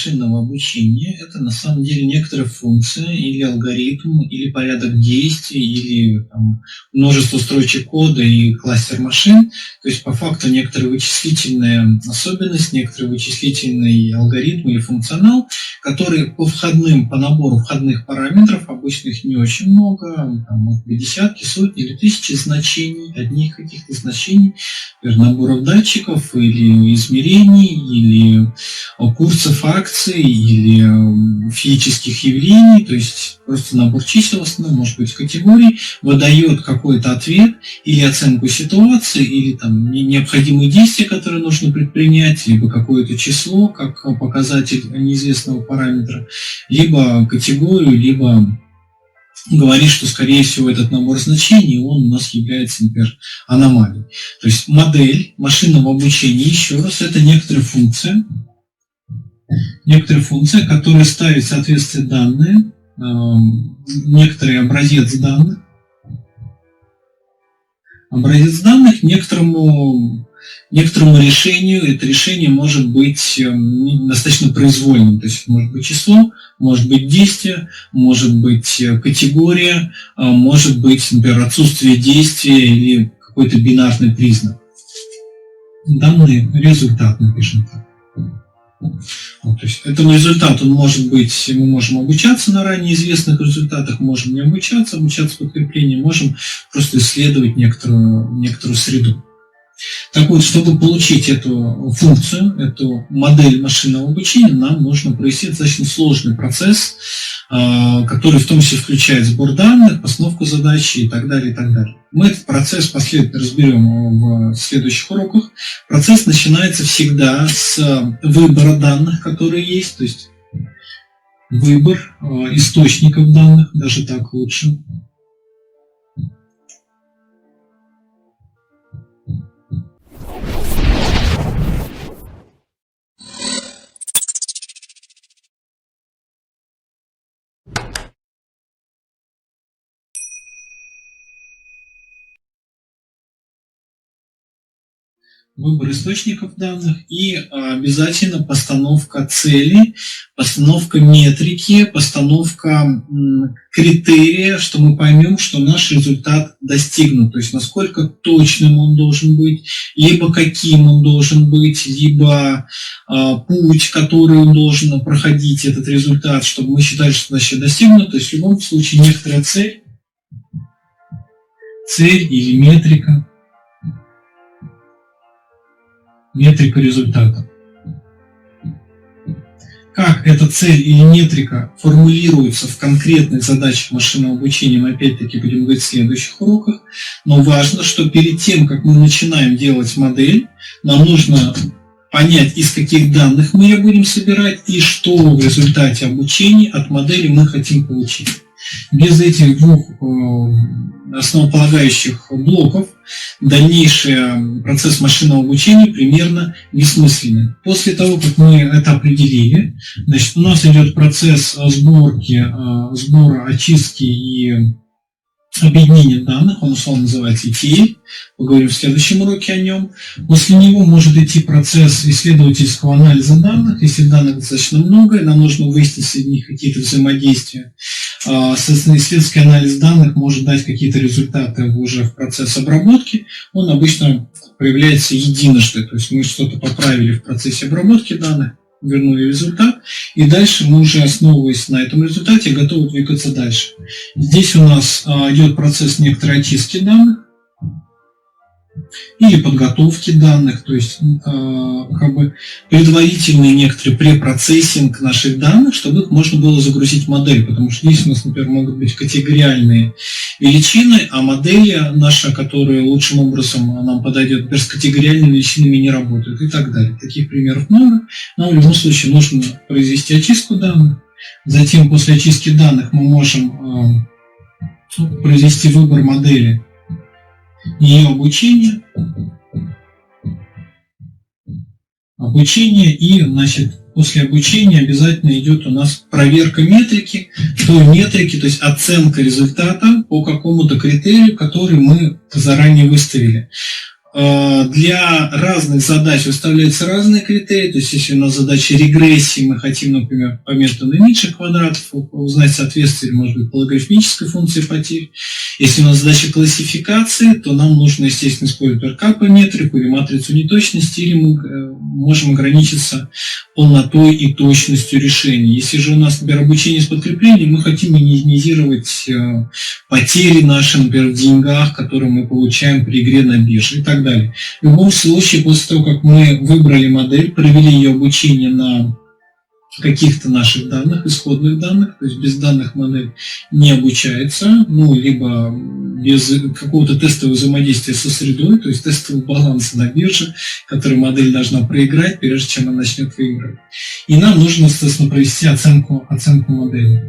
машинного обучения – это на самом деле некоторая функция или алгоритм, или порядок действий, или множество строчек кода и кластер машин. То есть по факту некоторая вычислительная особенность, некоторый вычислительный алгоритм или функционал, который по набору входных параметров, обычно их не очень много, может быть десятки, сотни или тысячи значений, одних каких-то значений, например, наборов датчиков или измерений, или курсов акций, или физических явлений, то есть просто набор чисел, может быть, категорий, выдает какой-то ответ или оценку ситуации, или необходимые действия, которые нужно предпринять, либо какое-то число, как показатель неизвестного параметра, либо категорию, либо говорит, что, скорее всего, этот набор значений, он у нас является, например, аномалией. То есть модель машинного обучения, еще раз, это некоторая функция, которая ставит в соответствие данные, некоторый образец данных некоторому решению. Это решение может быть достаточно произвольным, то есть может быть число, может быть действие, может быть категория, может быть, например, отсутствие действия или какой-то бинарный признак. Данный результат, напишем так. То есть этому результату может быть, мы можем обучаться на ранее известных результатах, можем не обучаться подкреплением, можем просто исследовать некоторую среду. Так вот, чтобы получить эту функцию, эту модель машинного обучения, нам нужно провести достаточно сложный процесс, который в том числе включает сбор данных, постановку задачи и так далее, и так далее. Мы этот процесс последовательно разберем в следующих уроках. Процесс начинается всегда с выбора данных, которые есть, то есть выбор источников данных, даже так лучше. Выбор источников данных и обязательно постановка цели, постановка метрики, постановка критерия, что мы поймем, что наш результат достигнут, то есть насколько точным он должен быть, либо каким он должен быть, либо путь, который он должен проходить, этот результат, чтобы мы считали, что значит достигнут, то есть в любом случае некоторая цель или метрика результата. Как эта цель или метрика формулируется в конкретных задачах машинного обучения, мы опять-таки будем говорить в следующих уроках, но важно, что перед тем, как мы начинаем делать модель, нам нужно понять, из каких данных мы ее будем собирать и что в результате обучения от модели мы хотим получить. Без этих двух основополагающих блоков дальнейший процесс машинного обучения примерно бессмысленный. После того, как мы это определили, значит, у нас идет процесс сбора, очистки и объединения данных, он условно называется ETL, поговорим в следующем уроке о нем. После него может идти процесс исследовательского анализа данных. Если данных достаточно много, нам нужно выяснить среди них какие-то взаимодействия. Соответственно, исследовательский анализ данных может дать какие-то результаты уже в процессе обработки. Он обычно проявляется единожды, то есть мы что-то поправили в процессе обработки данных, вернули результат, и дальше мы уже, основываясь на этом результате, готовы двигаться дальше. Здесь у нас идет процесс некоторой очистки данных или подготовки данных, то есть предварительный некоторый препроцессинг наших данных, чтобы их можно было загрузить в модель, потому что здесь у нас, например, могут быть категориальные величины, а модель наша, которая лучшим образом нам подойдет, например, с категориальными величинами не работает и так далее. Таких примеров много, но в любом случае нужно произвести очистку данных. Затем после очистки данных мы можем произвести выбор модели, ее обучение и, значит, после обучения обязательно идет у нас проверка метрики, той метрики, то есть оценка результата по какому-то критерию, который мы заранее выставили. Для разных задач выставляются разные критерии. То есть, если у нас задача регрессии, мы хотим, например, по методу наименьших квадратов узнать соответствие, может быть, по логарифмической функции потерь. Если у нас задача классификации, то нам нужно, естественно, использовать РК-метрику или матрицу неточности, или мы можем ограничиться полнотой и точностью решений. Если же у нас, например, обучение с подкреплением, мы хотим минимизировать потери наши, например, в деньгах, которые мы получаем при игре на бирже и так далее. В любом случае, после того, как мы выбрали модель, провели ее обучение на каких-то наших данных, исходных данных, то есть без данных модель не обучается, либо без какого-то тестового взаимодействия со средой, то есть тестового баланса на бирже, который модель должна проиграть, прежде чем она начнет выигрывать. И нам нужно, естественно, провести оценку модели.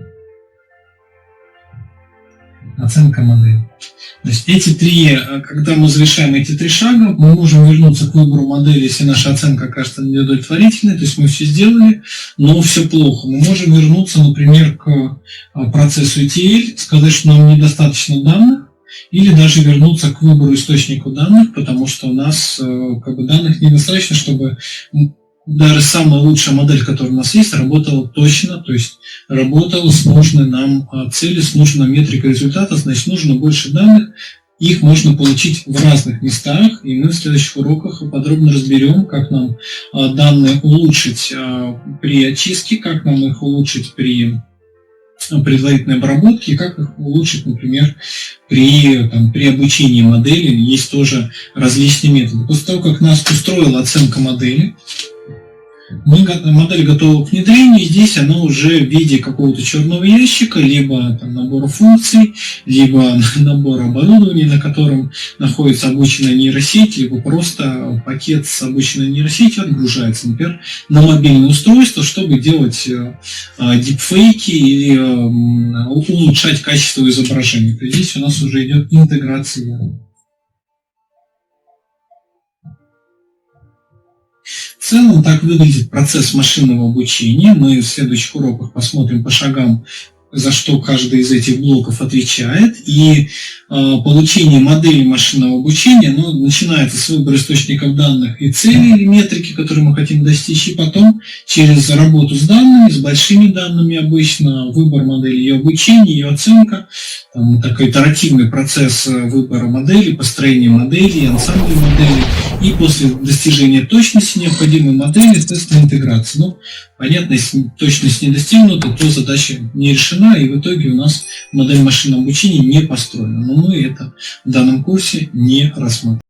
Оценка модели. То есть когда мы завершаем эти 3 шага, мы можем вернуться к выбору модели, если наша оценка окажется неудовлетворительной, то есть мы все сделали, но все плохо. Мы можем вернуться, например, к процессу ETL, сказать, что нам недостаточно данных, или даже вернуться к выбору источника данных, потому что у нас данных недостаточно, чтобы даже самая лучшая модель, которая у нас есть, работала точно, то есть работала с нужной нам целью, с нужной метрикой результата, значит, нужно больше данных, их можно получить в разных местах, и мы в следующих уроках подробно разберем, как нам данные улучшить при очистке, как нам их улучшить при предварительной обработки, и как их улучшить, например, при обучении модели. Есть тоже различные методы. После того, как нас устроила оценка модели, модель готова к внедрению, и здесь она уже в виде какого-то черного ящика, либо набора функций, либо набора оборудования, на котором находится обученная нейросеть, либо просто пакет с обученной нейросетью отгружается, например, на мобильное устройство, чтобы делать дипфейки или улучшать качество изображения. То есть здесь у нас уже идет интеграция. В целом так выглядит процесс машинного обучения. Мы в следующих уроках посмотрим по шагам, за что каждый из этих блоков отвечает. И получение модели машинного обучения начинается с выбора источников данных и целей или метрики, которые мы хотим достичь, и потом через работу с данными, с большими данными обычно, выбор модели, ее обучение, ее оценка, такой итеративный процесс выбора модели, построения модели, ансамбля моделей, и после достижения точности необходимой модели, естественно, интеграция. Понятно, если точность не достигнута, то задача не решена, и в итоге у нас модель машинного обучения не построена. Но мы это в данном курсе не рассмотрим.